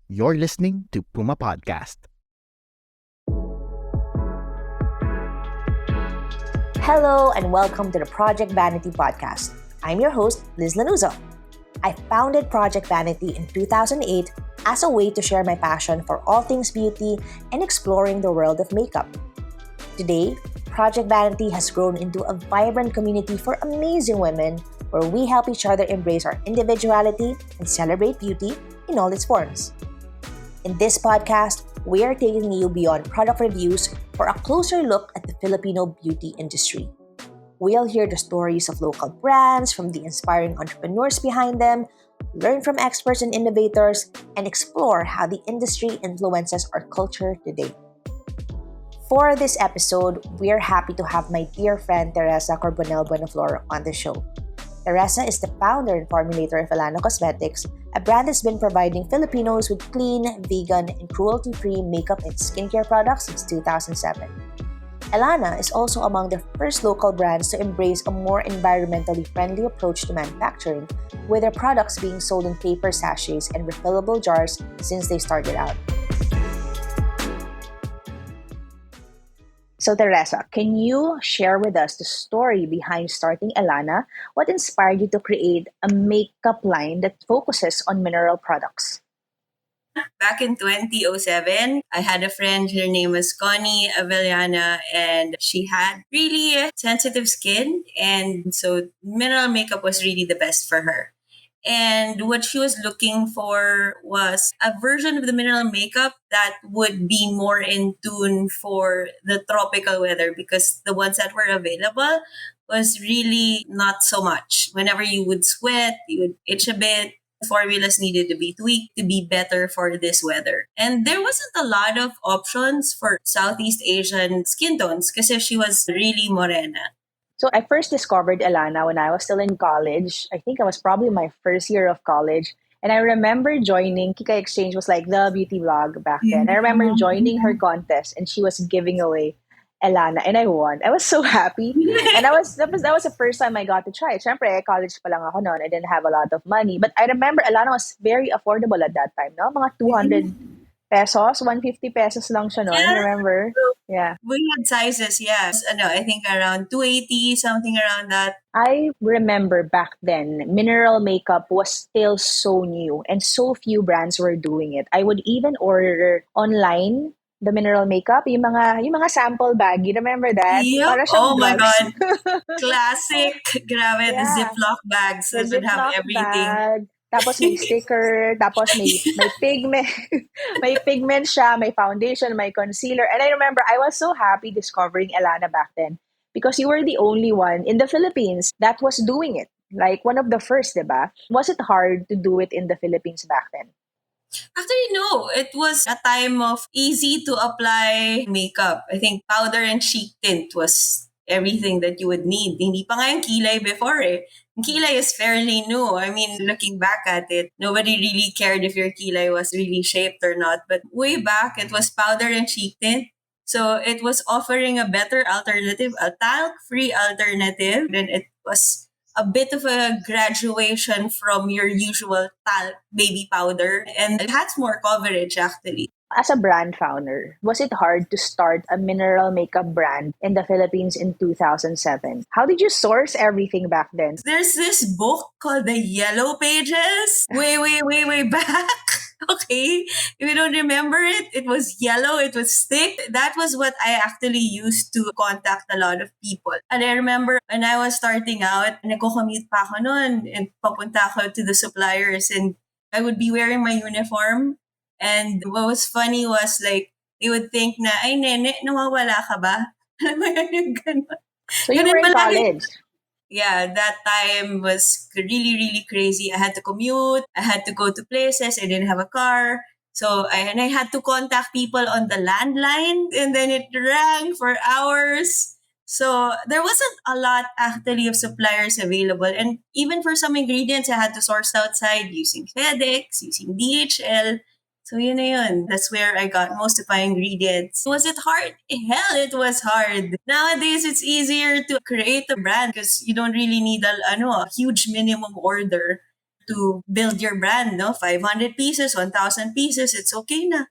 You're listening to Puma Podcast. Hello and welcome to the Project Vanity podcast. I'm your host, Liz Lanuzo. I founded Project Vanity in 2008 as a way to share my passion for all things beauty and exploring the world of makeup. Today, Project Vanity has grown into a vibrant community for amazing women where we help each other embrace our individuality and celebrate beauty in all its forms. In this podcast, we are taking you beyond product reviews for a closer look at the Filipino beauty industry. We'll hear the stories of local brands from the inspiring entrepreneurs behind them, learn from experts and innovators, and explore how the industry influences our culture today. For this episode, we are happy to have my dear friend Theresa Carbonel-Buenaflor on the show. Theresa is the founder and formulator of Ellana Cosmetics, a brand that's been providing Filipinos with clean, vegan, and cruelty-free makeup and skincare products since 2007. Ellana is also among the first local brands to embrace a more environmentally friendly approach to manufacturing, with their products being sold in paper sachets and refillable jars since they started out. So, Teresa, can you share with us the story behind starting Ellana? What inspired you to create a makeup line that focuses on mineral products? Back in 2007, I had a friend, her name was Connie Avellana, and she had really sensitive skin. And so mineral makeup was really the best for her. And what she was looking for was a version of the mineral makeup that would be more in tune for the tropical weather, because the ones that were available was really not so much. Whenever you would sweat, you would itch a bit. Formulas needed to be tweaked to be better for this weather. And there wasn't a lot of options for Southeast Asian skin tones because she was really morena. So I first discovered Ellana when I was still in college. I think I was probably my first year of college. And I remember joining, Kika Exchange was like the beauty vlog back then. I remember joining her contest and she was giving away Ellana and I won. I was so happy. And that was the first time I got to try it. Syempre, college pa lang ako noon. I didn't have a lot of money. But I remember Ellana was very affordable at that time, no? Mga 200 pesos, 150 pesos lang siya noon. Yeah. Remember? Yeah. We had sizes, yes. I think around 280, something around that. I remember back then, mineral makeup was still so new and so few brands were doing it. I would even order online the mineral makeup, yung mga sample bag. You remember that? Yep. Para siyang Oh my drugs. God. Classic. Grabe, the Yeah. Ziploc bags The that would have Ziploc everything. bag. Tapos may sticker, tapos may pigment, may pigment siya, may foundation, may concealer. And I remember I was so happy discovering Ellana back then because you were the only one in the Philippines that was doing it. Like one of the first, diba? Was it hard to do it in the Philippines back then? Actually, no. It was a time of easy to apply makeup. I think powder and cheek tint was everything that you would need. Hindi pa nga yung kilay before eh. Yung kilay is fairly new. I mean, looking back at it, nobody really cared if your kilay was really shaped or not. But way back, it was powder and cheek tint. So it was offering a better alternative, a talc-free alternative. And it was a bit of a graduation from your usual talc baby powder. And it has more coverage actually. As a brand founder, was it hard to start a mineral makeup brand in the Philippines in 2007? How did you source everything back then? There's this book called The Yellow Pages. Way back. Okay. If you don't remember it, it was yellow, it was thick. That was what I actually used to contact a lot of people. And I remember when I was starting out, nagko-commute pa ako noon and papunta ako to the suppliers and I would be wearing my uniform. And what was funny was like, they would think na, ay nene, nawawala ka ba? Alam mo yun, yung ganun. So you were in college. Yeah, that time was really, really crazy. I had to commute. I had to go to places. I didn't have a car. So I had to contact people on the landline and then it rang for hours. So there wasn't a lot actually of suppliers available. And even for some ingredients, I had to source outside using FedEx, using DHL. So yun na yun. That's where I got most of my ingredients. Was it hard? Hell, it was hard. Nowadays, it's easier to create a brand because you don't really need a huge minimum order. to build your brand, no? 500 pieces, 1,000 pieces, it's okay na.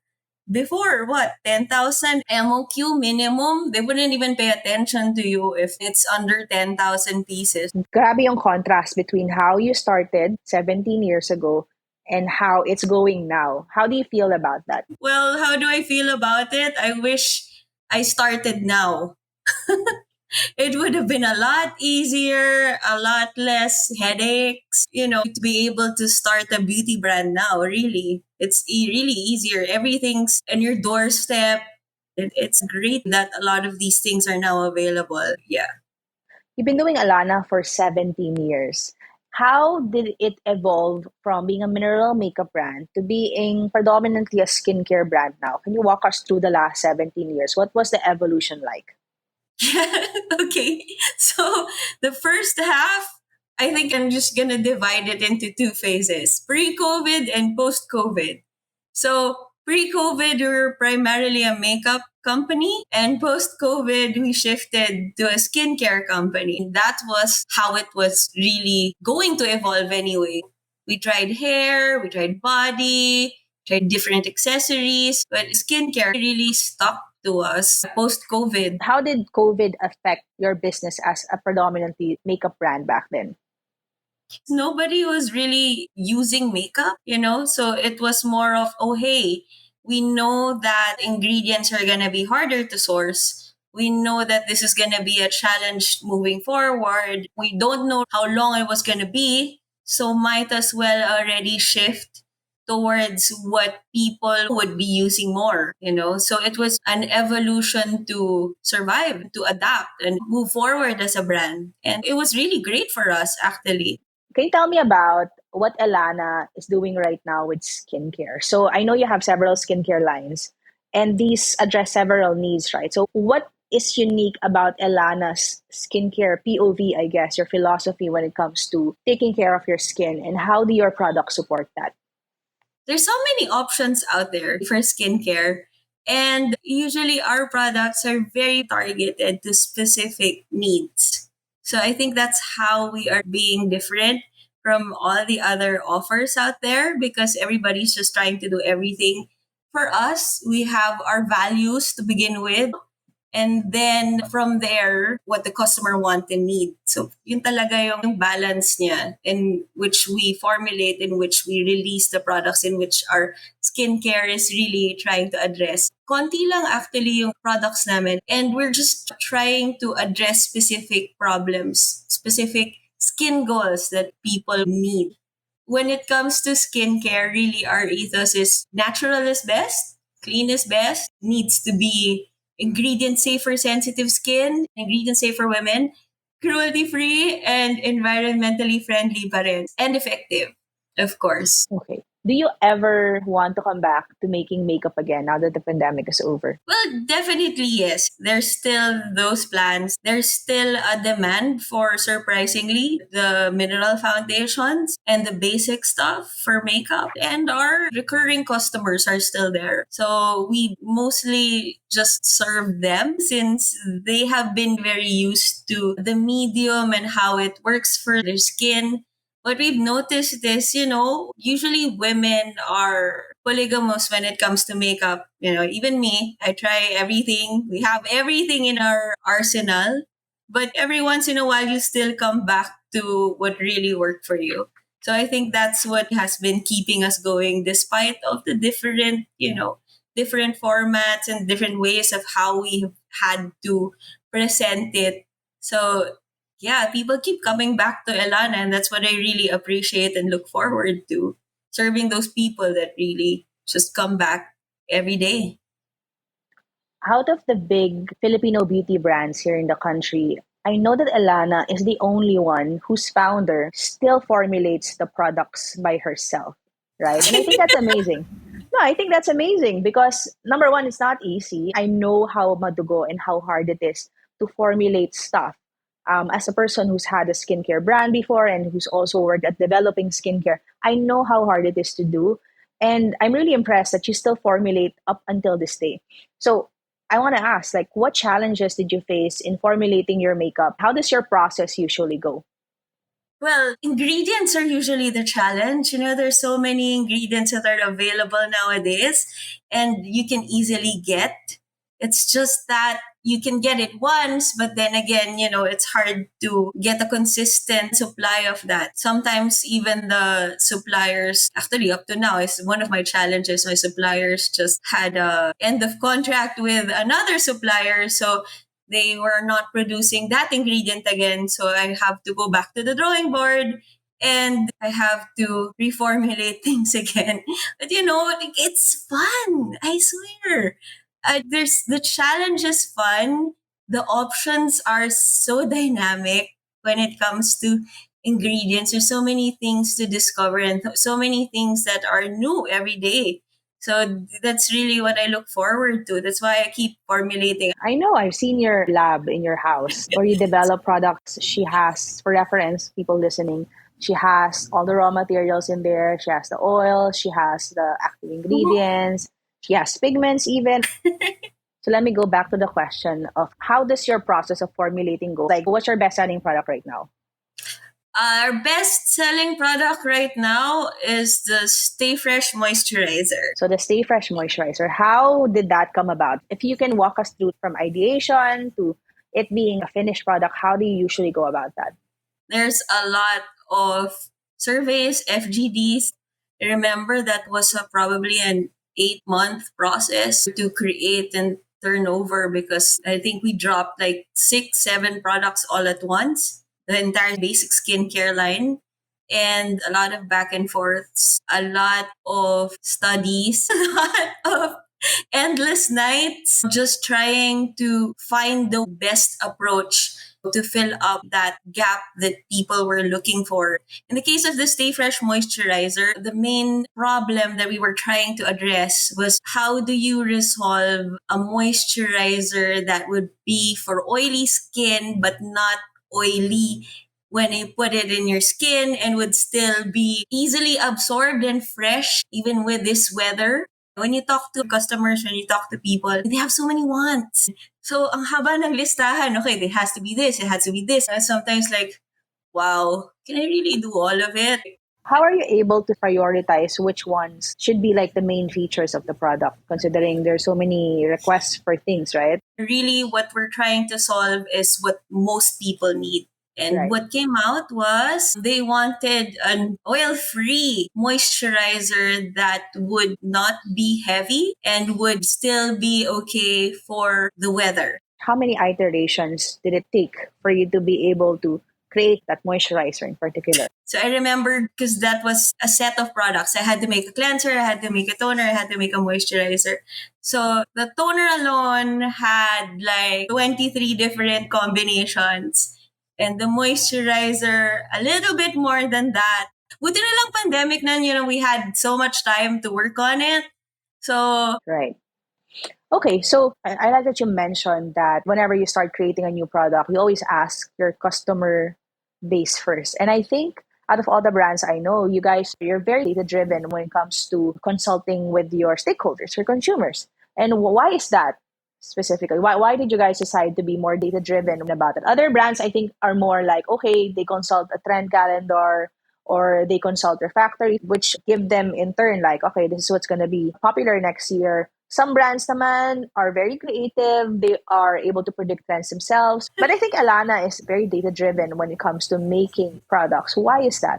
Before, what, 10,000 MOQ minimum? They wouldn't even pay attention to you if it's under 10,000 pieces. Grabe yung contrast between how you started 17 years ago and how it's going now. How do you feel about that? Well, how do I feel about it? I wish I started now. It would have been a lot easier, a lot less headaches, to be able to start a beauty brand now, really. It's really easier. Everything's on your doorstep. It's great that a lot of these things are now available. Yeah. You've been doing Ellana for 17 years. How did it evolve from being a mineral makeup brand to being predominantly a skincare brand now? Can you walk us through the last 17 years? What was the evolution like? Okay. So the first half, I think I'm just going to divide it into two phases, pre COVID and post COVID. So pre COVID, we were primarily a makeup company, and post COVID, we shifted to a skincare company. That was how it was really going to evolve anyway. We tried hair, we tried body, tried different accessories, but skincare really stuck to us post COVID. How did COVID affect your business as a predominantly makeup brand back then? Nobody was really using makeup, so it was more of, oh, hey, we know that ingredients are going to be harder to source. We know that this is going to be a challenge moving forward. We don't know how long it was going to be, so might as well already shift towards what people would be using more, So it was an evolution to survive, to adapt and move forward as a brand. And it was really great for us, actually. Can you tell me about what Ellana is doing right now with skincare? So I know you have several skincare lines and these address several needs, right? So what is unique about Ellana's skincare POV, I guess, your philosophy when it comes to taking care of your skin, and how do your products support that? There's so many options out there for skincare. And usually our products are very targeted to specific needs. So I think that's how we are being different from all the other offers out there, because everybody's just trying to do everything. For us, we have our values to begin with. And then from there, what the customer want and need. So yun talaga yung balance niya, in which we formulate, in which we release the products, in which our skincare is really trying to address. Konti lang actually yung products namin. And we're just trying to address specific problems, specific skin goals that people need. When it comes to skincare, really our ethos is natural is best, clean is best, needs to be ingredient safe for sensitive skin, ingredient safe for women, cruelty free, and environmentally friendly pa rin. And effective, of course. Okay. Do you ever want to come back to making makeup again now that the pandemic is over? Well, definitely yes. There's still those plans. There's still a demand for, surprisingly, the mineral foundations and the basic stuff for makeup. And our recurring customers are still there. So we mostly just serve them, since they have been very used to the medium and how it works for their skin. What we've noticed is, usually women are polygamous when it comes to makeup. Even me, I try everything. We have everything in our arsenal. But every once in a while, you still come back to what really worked for you. So I think that's what has been keeping us going, despite of the different formats and different ways of how we have had to present it. So yeah, people keep coming back to Ellana, and that's what I really appreciate and look forward to. Serving those people that really just come back every day. Out of the big Filipino beauty brands here in the country, I know that Ellana is the only one whose founder still formulates the products by herself, right? And I think that's amazing. No, I think that's amazing because number one, it's not easy. I know how madugo and how hard it is to formulate stuff. As a person who's had a skincare brand before and who's also worked at developing skincare, I know how hard it is to do. And I'm really impressed that you still formulate up until this day. So I want to ask, like, what challenges did you face in formulating your makeup? How does your process usually go? Well, ingredients are usually the challenge. There's so many ingredients that are available nowadays and you can easily get. It's just that you can get it once, but then again, it's hard to get a consistent supply of that. Sometimes even the suppliers, actually up to now, is one of my challenges. My suppliers just had a end of contract with another supplier. So they were not producing that ingredient again. So I have to go back to the drawing board and I have to reformulate things again. But like, it's fun. I swear. There's the challenge is fun. The options are so dynamic when it comes to ingredients. There's so many things to discover and so many things that are new every day. So that's really what I look forward to. That's why I keep formulating. I know I've seen your lab in your house where you develop products. She has, for reference, people listening, she has all the raw materials in there. She has the oil, she has the active ingredients, she has pigments even. So let me go back to the question of how does your process of formulating go? Like, what's your best selling product right now? Our best selling product right now is the Stay Fresh Moisturizer. So the Stay Fresh Moisturizer, how did that come about? If you can walk us through from ideation to it being a finished product, how do you usually go about that? There's a lot of surveys, FGDs. I remember that was probably an 8-month process to create and turn over because I think we dropped like 6, 7 products all at once. The entire basic skincare line and a lot of back and forths, a lot of studies, a lot of endless nights just trying to find the best approach to fill up that gap that people were looking for. In the case of the Stay Fresh Moisturizer, the main problem that we were trying to address was how do you resolve a moisturizer that would be for oily skin but not oily when you put it in your skin and would still be easily absorbed and fresh even with this weather. When you talk to customers, when you talk to people, they have so many wants. So, ang haba ng listahan, okay, it has to be this, it has to be this. And sometimes like, wow, can I really do all of it? How are you able to prioritize which ones should be like the main features of the product, considering there's so many requests for things, right? Really, what we're trying to solve is what most people need. And Right. what came out was they wanted an oil-free moisturizer that would not be heavy and would still be okay for the weather. How many iterations did it take for you to be able to create that moisturizer in particular? So I remember because that was a set of products. I had to make a cleanser, I had to make a toner, I had to make a moisturizer. So the toner alone had like 23 different combinations. And the moisturizer, a little bit more than that. Buti na lang pandemic na, we had so much time to work on it. So, Right. Okay, so I like that you mentioned that whenever you start creating a new product, you always ask your customer base first. And I think out of all the brands I know, you guys, you're very data driven when it comes to consulting with your stakeholders, your consumers. And why is that specifically? Why did you guys decide to be more data driven about it? Other brands, I think, are more like, okay, they consult a trend calendar or they consult their factory, which give them in turn like, okay, this is what's going to be popular next year. Some brands naman are very creative. They are able to predict trends themselves. But I think Ellana is very data driven when it comes to making products. Why is that?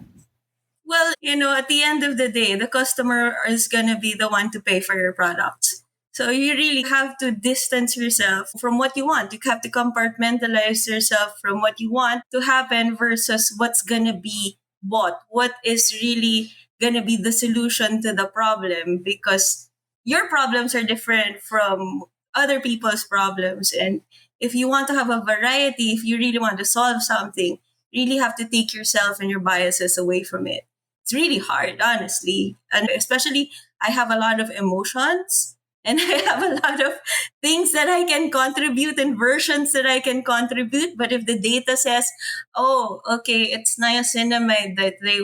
well, at the end of the day, the customer is going to be the one to pay for your products. So you really have to distance yourself from what you want. You have to compartmentalize yourself from what you want to happen versus what's going to be bought. What is really going to be the solution to the problem because your problems are different from other people's problems. And if you want to have a variety, if you really want to solve something, you really have to take yourself and your biases away from it. It's really hard, honestly. And especially, I have a lot of emotions and I have a lot of things that I can contribute and versions that I can contribute. But if the data says, oh, okay, it's niacinamide that they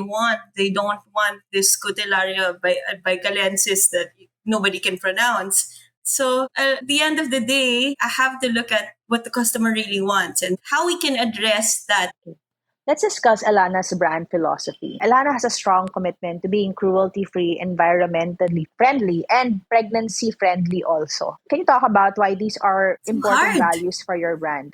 don't want this Scutellaria bicalensis that nobody can pronounce. So at the end of the day, I have to look at what the customer really wants and how we can address that. Let's discuss Ellana's brand philosophy. Ellana has a strong commitment to being cruelty free, environmentally friendly, and pregnancy friendly also. Can you talk about why these are So important hard. values for your brand?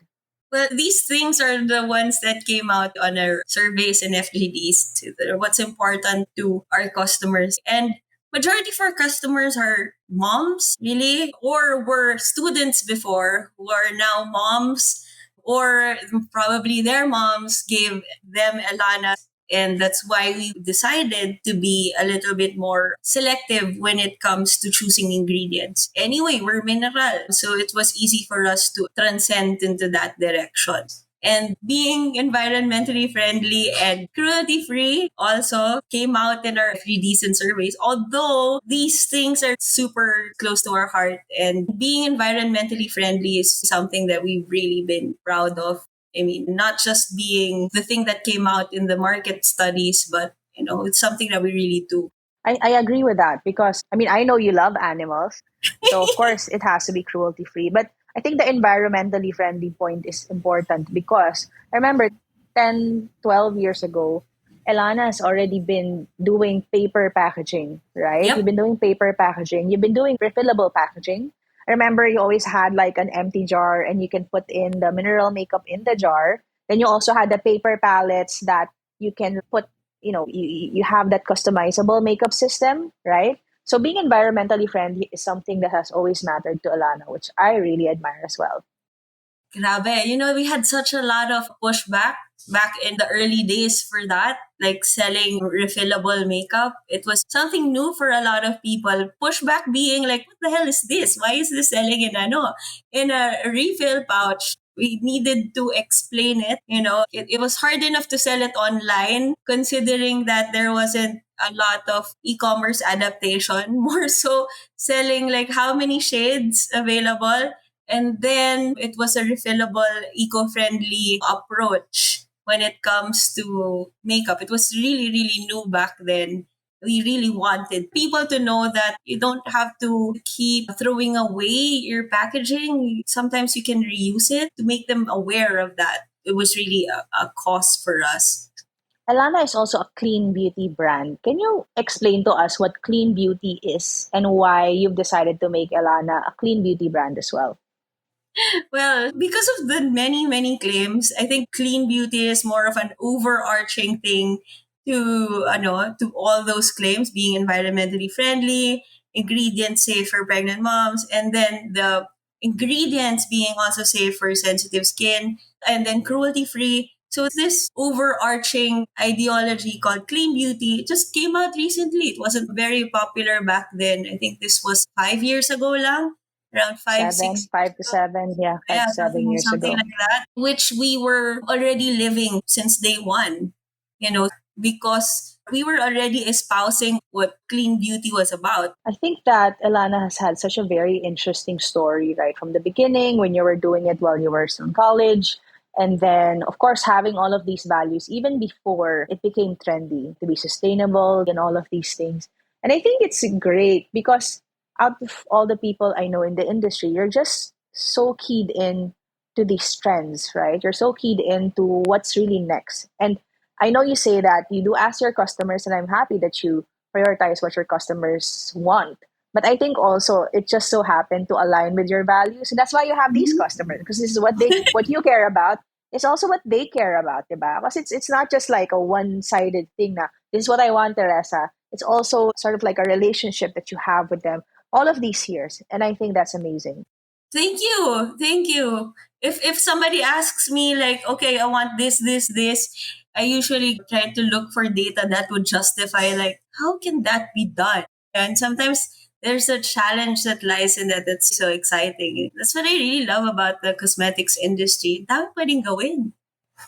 Well, these things are the ones that came out on our surveys and FGDs. What's important to our customers. And majority of our customers are moms, really, or were students before who are now moms, or probably their moms gave them Elana. And that's why we decided to be a little bit more selective when it comes to choosing ingredients. Anyway, we're mineral, so it was easy for us to transcend into that direction. And being environmentally friendly and cruelty free also came out in our pretty decent surveys. Although these things are super close to our heart, and being environmentally friendly is something that we've really been proud of. I mean, not just being the thing that came out in the market studies, but it's something that we really do. I agree with that because, I mean, I know you love animals. So, of course, it has to be cruelty free. But I think the environmentally friendly point is important because I remember 10, 12 years ago, Elana has already been doing paper packaging, right? You've Yep. been doing paper packaging, you've been doing refillable packaging. I remember you always had like an empty jar and you can put in the mineral makeup in the jar. Then you also had the paper palettes that you can put, you have that customizable makeup system, right? So being environmentally friendly is something that has always mattered to Alana, which I really admire as well. Grabe. We had such a lot of pushback back in the early days for that, like selling refillable makeup. It was something new for a lot of people. Pushback being like, what the hell is this? Why is this selling in a refill pouch? We needed to explain it. It was hard enough to sell it online, considering that there wasn't a lot of e-commerce adaptation. More so selling like how many shades available, and then it was a refillable, eco-friendly approach when it comes to makeup. It was really, really new back then. We really wanted people to know that you don't have to keep throwing away your packaging. Sometimes you can reuse it, to make them aware of that. It was really a cause for us. Alana is also a clean beauty brand. Can you explain to us what clean beauty is and why you've decided to make Alana a clean beauty brand as well? Well, because of the many, many claims, I think clean beauty is more of an overarching thing to all those claims, being environmentally friendly, ingredients safe for pregnant moms, and then the ingredients being also safe for sensitive skin, and then cruelty free. So this overarching ideology called clean beauty just came out recently. It wasn't very popular back then. I think this was 5 years ago lang, around five, Seven, six five to seven, yeah, yeah, 5 to 7 years something ago. like that, which we were already living since day one, because we were already espousing what clean beauty was about. I think that Elana has had such a very interesting story right from the beginning when you were doing it while you were still in college. And then, of course, having all of these values even before it became trendy to be sustainable and all of these things. And I think it's great because out of all the people I know in the industry, you're just so keyed in to these trends, right? You're so keyed into what's really next. And I know you say that you do ask your customers, and I'm happy that you prioritize what your customers want. But I think also it just so happened to align with your values. And that's why you have these Mhm. customers because this is what you care about. It's also what they care about, diba? Because it's not just like a one-sided thing na, this is what I want, Teresa. It's also sort of like a relationship that you have with them all of these years. And I think that's amazing. Thank you. Thank you. If somebody asks me like, okay, I want this, I usually try to look for data that would justify like how can that be done? And sometimes there's a challenge that lies in that that's so exciting. That's what I really love about the cosmetics industry. Dami pwedeng gawin.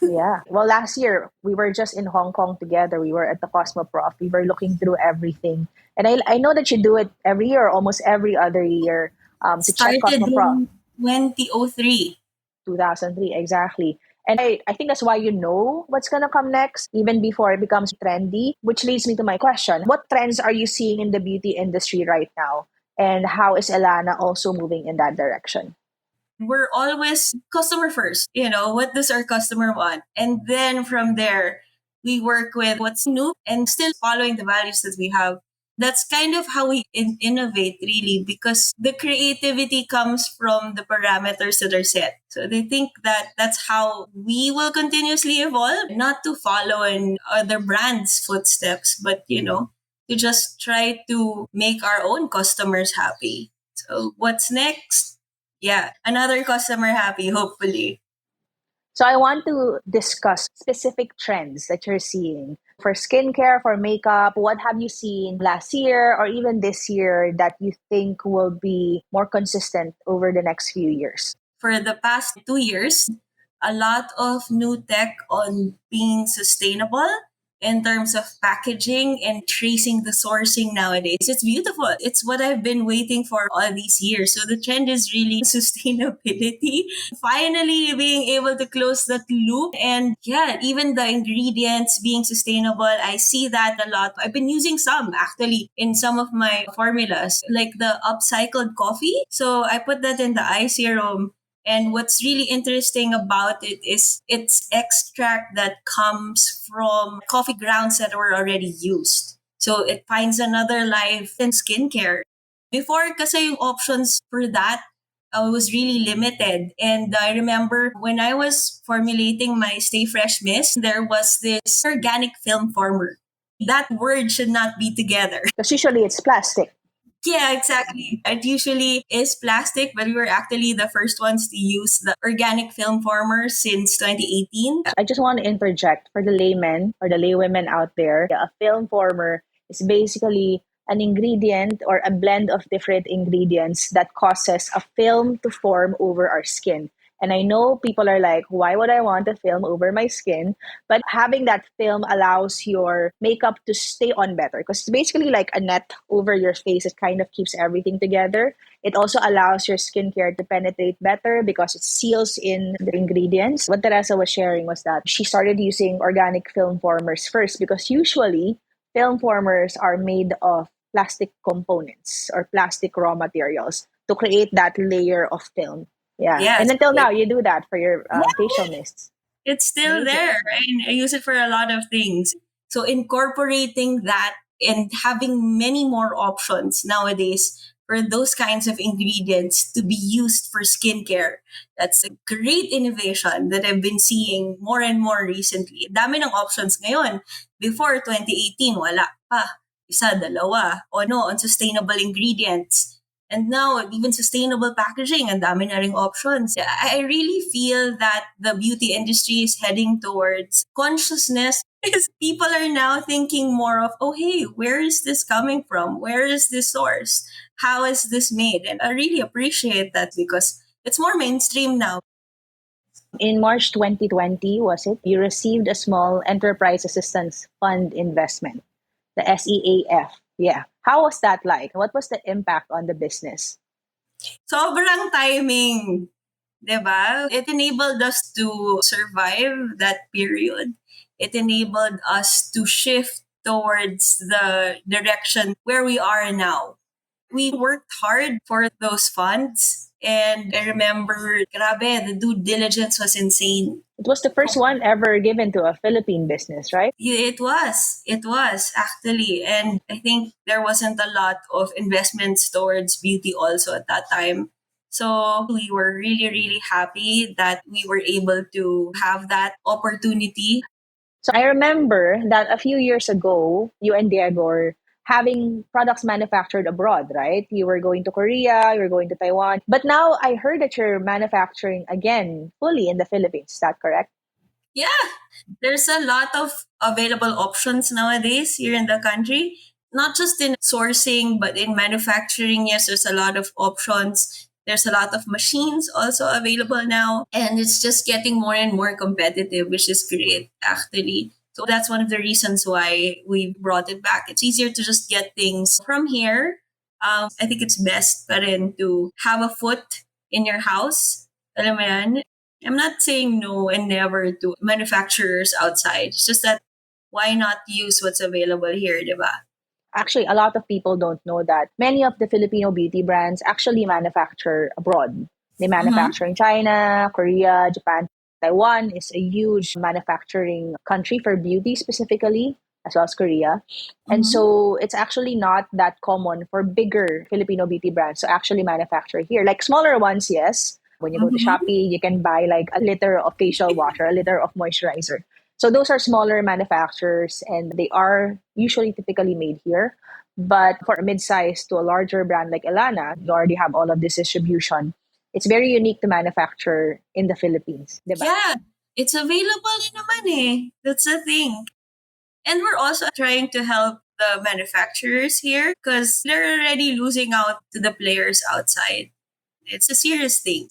Yeah. Well, last year we were just in Hong Kong together. We were at the Cosmoprof. We were looking through everything, and I know that you do it every year, or almost every other year, to check Started Cosmoprof. in 2003. 2003 exactly. And I think that's why you know what's gonna come next, even before it becomes trendy. Which leads me to my question: what trends are you seeing in the beauty industry right now, and how is Elana also moving in that direction? We're always customer first. What does our customer want? And then from there, we work with what's new and still following the values that we have. That's kind of how we innovate, really, because the creativity comes from the parameters that are set. So they think that that's how we will continuously evolve, not to follow in other brands' footsteps, but, to just try to make our own customers happy. So what's next? Yeah, another customer happy, hopefully. So I want to discuss specific trends that you're seeing for skincare, for makeup. What have you seen last year or even this year that you think will be more consistent over the next few years? For the past 2 years, a lot of new tech on being sustainable in terms of packaging and tracing the sourcing nowadays. It's beautiful. It's what I've been waiting for all these years. So the trend is really sustainability. Finally being able to close that loop. And yeah, even the ingredients being sustainable, I see that a lot. I've been using some actually in some of my formulas, like the upcycled coffee. So I put that in the eye serum, and what's really interesting about it is it's extract that comes from coffee grounds that were already used. So it finds another life in skincare. Before, kasi yung options for that was really limited. And I remember when I was formulating my Stay Fresh Mist, there was this organic film former. That word should not be together. Because usually it's plastic. Yeah, exactly. It usually is plastic, but we were actually the first ones to use the organic film former since 2018. I just want to interject for the laymen or the laywomen out there. A film former is basically an ingredient or a blend of different ingredients that causes a film to form over our skin. And I know people are like, why would I want a film over my skin? But having that film allows your makeup to stay on better because it's basically like a net over your face. It kind of keeps everything together. It also allows your skincare to penetrate better because it seals in the ingredients. What Teresa was sharing was that she started using organic film formers first because usually film formers are made of plastic components or plastic raw materials to create that layer of film. Yeah. Yes, And until now, you do that for your facial mists. it's still Amazing. there, right? I use it for a lot of things. So incorporating that and having many more options nowadays for those kinds of ingredients to be used for skincare. That's a great innovation that I've been seeing more and more recently. Dami ng options ngayon. Before 2018, wala pa. Isa, dalawa. O no, on sustainable ingredients. And now, even sustainable packaging, and dami na ring options. I really feel that the beauty industry is heading towards consciousness. Because people are now thinking more of, oh, hey, where is this coming from? Where is this source? How is this made? And I really appreciate that because it's more mainstream now. In March 2020, was it? You received a small enterprise assistance fund investment, the SEAF. Yeah. How was that like? What was the impact on the business? Sobrang timing. 'Di ba? It enabled us to survive that period. It enabled us to shift towards the direction where we are now. We worked hard for those funds. And I remember, grabe, the due diligence was insane. It was the first one ever given to a Philippine business, right? Yeah, it was. It was actually. And I think there wasn't a lot of investments towards beauty also at that time. So we were really, really happy that we were able to have that opportunity. So I remember that a few years ago, you and Diego were having products manufactured abroad, right? You were going to Korea, you were going to Taiwan. But now I heard that you're manufacturing again fully in the Philippines. Is that correct? Yeah, there's a lot of available options nowadays here in the country, not just in sourcing, but in manufacturing. Yes, there's a lot of options. There's a lot of machines also available now, and it's just getting more and more competitive, which is great, actually. So that's one of the reasons why we brought it back. It's easier to just get things from here. I think it's best pa rin to have a foot in your house. Alam mo yan? I'm not saying no and never to manufacturers outside. It's just that why not use what's available here, di ba? Actually, a lot of people don't know that many of the Filipino beauty brands actually manufacture abroad. They Mm-hmm. manufacture in China, Korea, Japan. Taiwan is a huge manufacturing country for beauty specifically, as well as Korea. And Mm-hmm. so it's actually not that common for bigger Filipino beauty brands to actually manufacture here. Like smaller ones, yes. When you go to Mm-hmm. Shopee, you can buy like a liter of facial wash or a liter of moisturizer. So those are smaller manufacturers and they are usually typically made here. But for a mid-size to a larger brand like Ellana, you already have all of this distribution. It's very unique to manufacture in the Philippines, diba? Yeah, it's available din naman eh. That's the thing. And we're also trying to help the manufacturers here because they're already losing out to the players outside. It's a serious thing.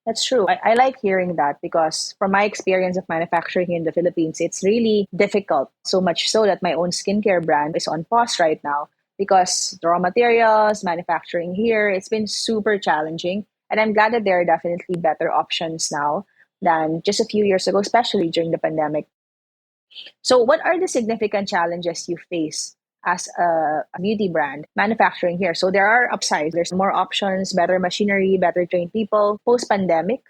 That's true. I like hearing that because from my experience of manufacturing in the Philippines, it's really difficult. So much so that my own skincare brand is on pause right now because the raw materials, manufacturing here, it's been super challenging. And I'm glad that there are definitely better options now than just a few years ago, especially during the pandemic. So, what are the significant challenges you face as a beauty brand manufacturing here? So, there are upsides. There's more options, better machinery, better trained people. Post pandemic,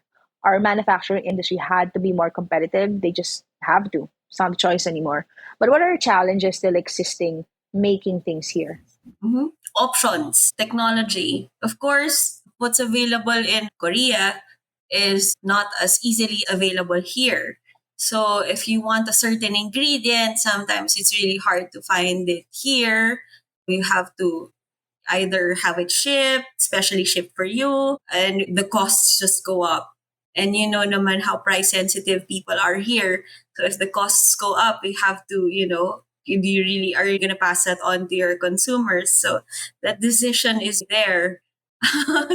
our manufacturing industry had to be more competitive. They just have to. It's not a choice anymore. But what are challenges still existing making things here? Mhm. Options, technology. Of course, what's available in Korea is not as easily available here. So if you want a certain ingredient, sometimes it's really hard to find it here. You have to either have it shipped, specially shipped for you, and the costs just go up. And you know naman how price sensitive people are here. So if the costs go up, we have to, you really are you gonna pass that on to your consumers. So that decision is there.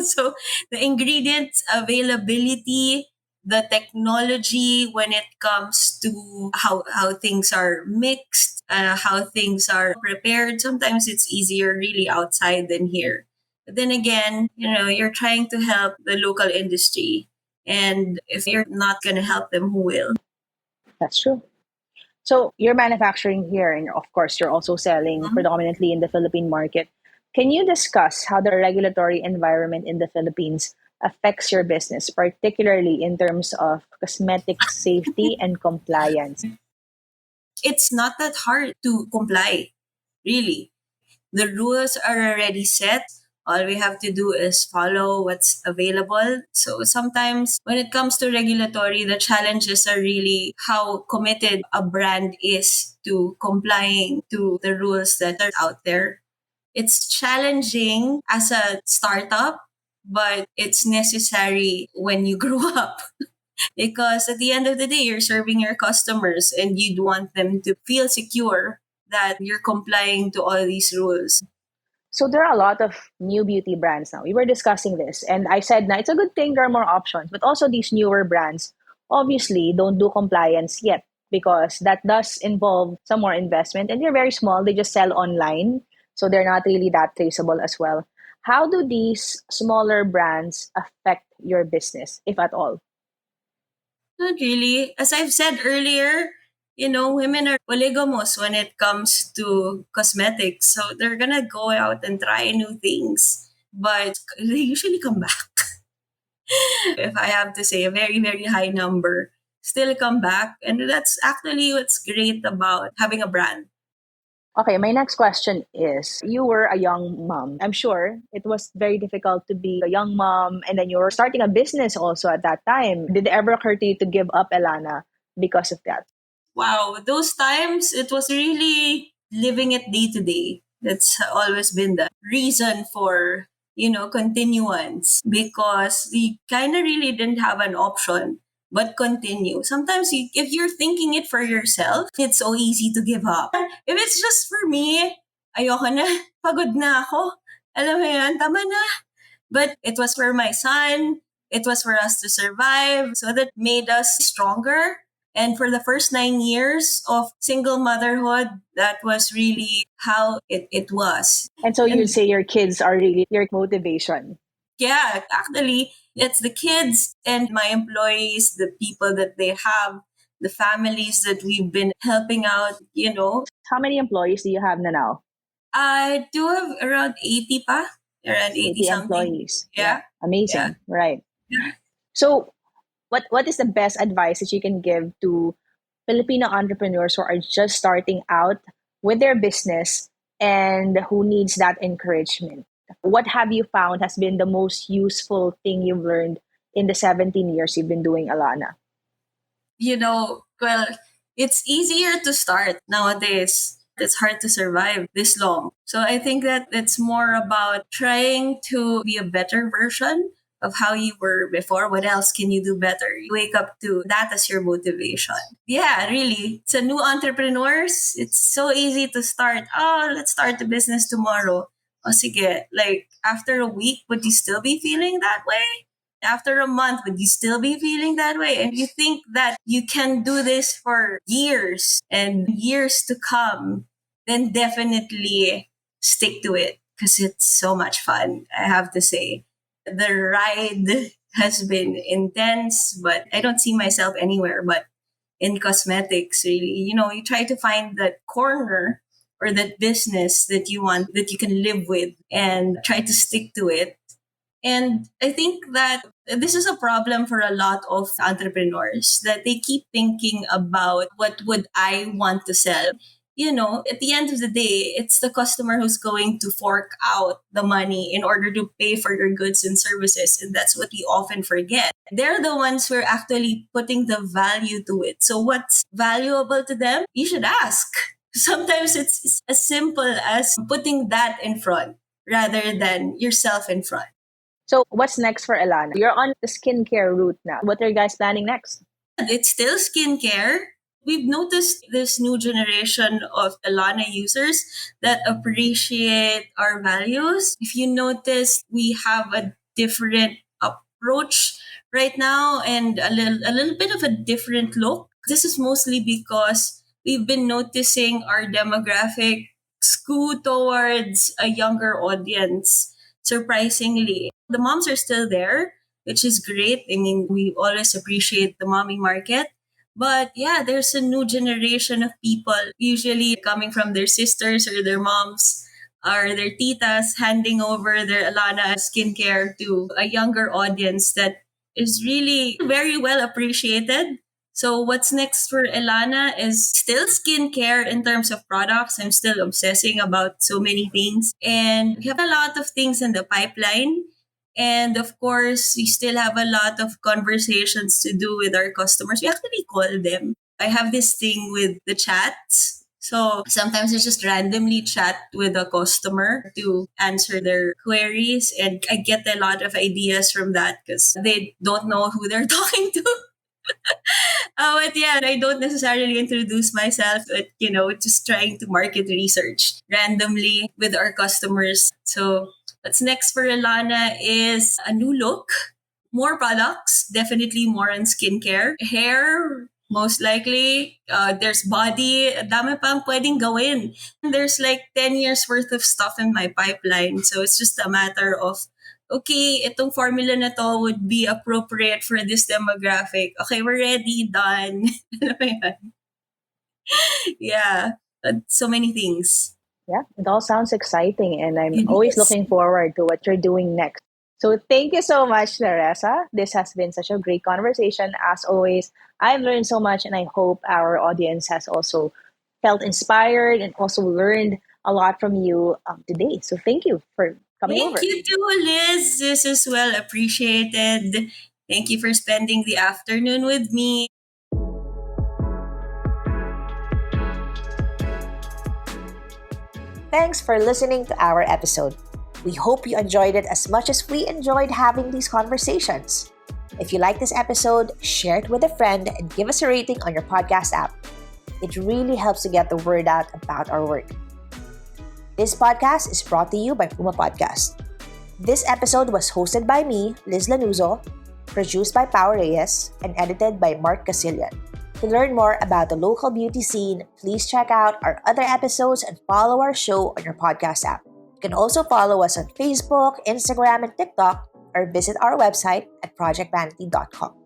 So the ingredients availability, the technology when it comes to how things are mixed, how things are prepared. Sometimes it's easier really outside than here. But then again, you're trying to help the local industry. And if you're not going to help them, who will? That's true. So you're manufacturing here, and of course, you're also selling Mhm. predominantly in the Philippine market. Can you discuss how the regulatory environment in the Philippines affects your business, particularly in terms of cosmetic safety and compliance? It's not that hard to comply, really. The rules are already set. All we have to do is follow what's available. So sometimes when it comes to regulatory, the challenges are really how committed a brand is to complying to the rules that are out there. It's challenging as a startup, but it's necessary when you grow up because at the end of the day, you're serving your customers and you'd want them to feel secure that you're complying to all these rules. So there are a lot of new beauty brands now. We were discussing this, and I said, na it's a good thing there are more options, but also these newer brands obviously don't do compliance yet because that does involve some more investment, and they're very small. They just sell online, so they're not really that traceable as well. How do these smaller brands affect your business, if at all? Not really. As I've said earlier, women are polygamous when it comes to cosmetics. So they're gonna go out and try new things. But they usually come back. If I have to say a very, very high number, still come back. And that's actually what's great about having a brand. Okay, my next question is you were a young mom. I'm sure it was very difficult to be a young mom and then you were starting a business also at that time. Did it ever occur to you to give up Elana because of that? Wow, those times it was really living it day to day. That's always been the reason for, continuance because we kind of really didn't have an option but continue. Sometimes if you're thinking it for yourself, it's so easy to give up. If it's just for me, ayoko na, pagod na ako. Alam mo yan, tama na. But it was for my son. It was for us to survive. So that made us stronger. And for the first 9 years of single motherhood, that was really how it was. And so you'd And say your kids are really your motivation. yeah, actually, it's the kids and my employees, the people that they have, the families that we've been helping out. How many employees do you have na now? I do have around 80 pa, around 80 80 something. employees. Yeah, Yeah. Yeah. amazing. Right. So, what is the best advice that you can give to Filipino entrepreneurs who are just starting out with their business and who needs that encouragement? What have you found has been the most useful thing you've learned in the 17 years you've been doing Alana? Well, it's easier to start nowadays. It's hard to survive this long. So I think that it's more about trying to be a better version of how you were before. What else can you do better? You wake up to that as your motivation. Yeah, really. It's a new entrepreneurs. It's so easy to start. Oh, let's start the business tomorrow. O sige, like after a week, would you still be feeling that way? After a month, would you still be feeling that way? And you think that you can do this for years and years to come, then definitely stick to it because it's so much fun, I have to say. The ride has been intense, but I don't see myself anywhere but in cosmetics, really. You try to find that corner or that business that you want, that you can live with, and try to stick to it. And I think that this is a problem for a lot of entrepreneurs, that they keep thinking about what would I want to sell. At the end of the day, it's the customer who's going to fork out the money in order to pay for your goods and services. And that's what we often forget. They're the ones who are actually putting the value to it. So what's valuable to them? You should ask. Sometimes it's as simple as putting that in front rather than yourself in front. So, what's next for Elana? You're on the skincare route now. What are you guys planning next? It's still skincare. We've noticed this new generation of Ellana users that appreciate our values. If you notice, we have a different approach right now and a little bit of a different look. This is mostly because we've been noticing our demographic skew towards a younger audience, surprisingly. The moms are still there, which is great. I mean, we always appreciate the mommy market. But yeah, there's a new generation of people, usually coming from their sisters or their moms or their titas, handing over their Alana skincare to a younger audience that is really very well appreciated. So what's next for Elana is still skincare in terms of products. I'm still obsessing about so many things. And we have a lot of things in the pipeline. And of course, we still have a lot of conversations to do with our customers. We actually call them. I have this thing with the chats. So sometimes I just randomly chat with a customer to answer their queries. And I get a lot of ideas from that because they don't know who they're talking to. But yeah, I don't necessarily introduce myself, but just trying to market research randomly with our customers. So what's next for Alana is a new look, more products, definitely more on skincare, hair. Most likely, there's body, dami pang pwedeng gawin. There's like 10 years worth of stuff in my pipeline. So it's just a matter of okay, itong formula na to would be appropriate for this demographic. Okay, we're ready, done. Alam mo yun? Yeah, so many things. Yeah, it all sounds exciting, and I'm It always is. looking forward to what you're doing next. So, thank you so much, Theresa. This has been such a great conversation. As always, I've learned so much, and I hope our audience has also felt inspired and also learned a lot from you today. So, thank you for coming Thank over. you too, Liz. This is well appreciated. Thank you for spending the afternoon with me. Thanks for listening to our episode. We hope you enjoyed it as much as we enjoyed having these conversations. If you like this episode, share it with a friend and give us a rating on your podcast app. It really helps to get the word out about our work. This podcast is brought to you by Puma Podcast. This episode was hosted by me, Liz Lanuzo, produced by Pao Reyes, and edited by Mark Casillan. To learn more about the local beauty scene, please check out our other episodes and follow our show on your podcast app. You can also follow us on Facebook, Instagram, and TikTok, or visit our website at projectvanity.com.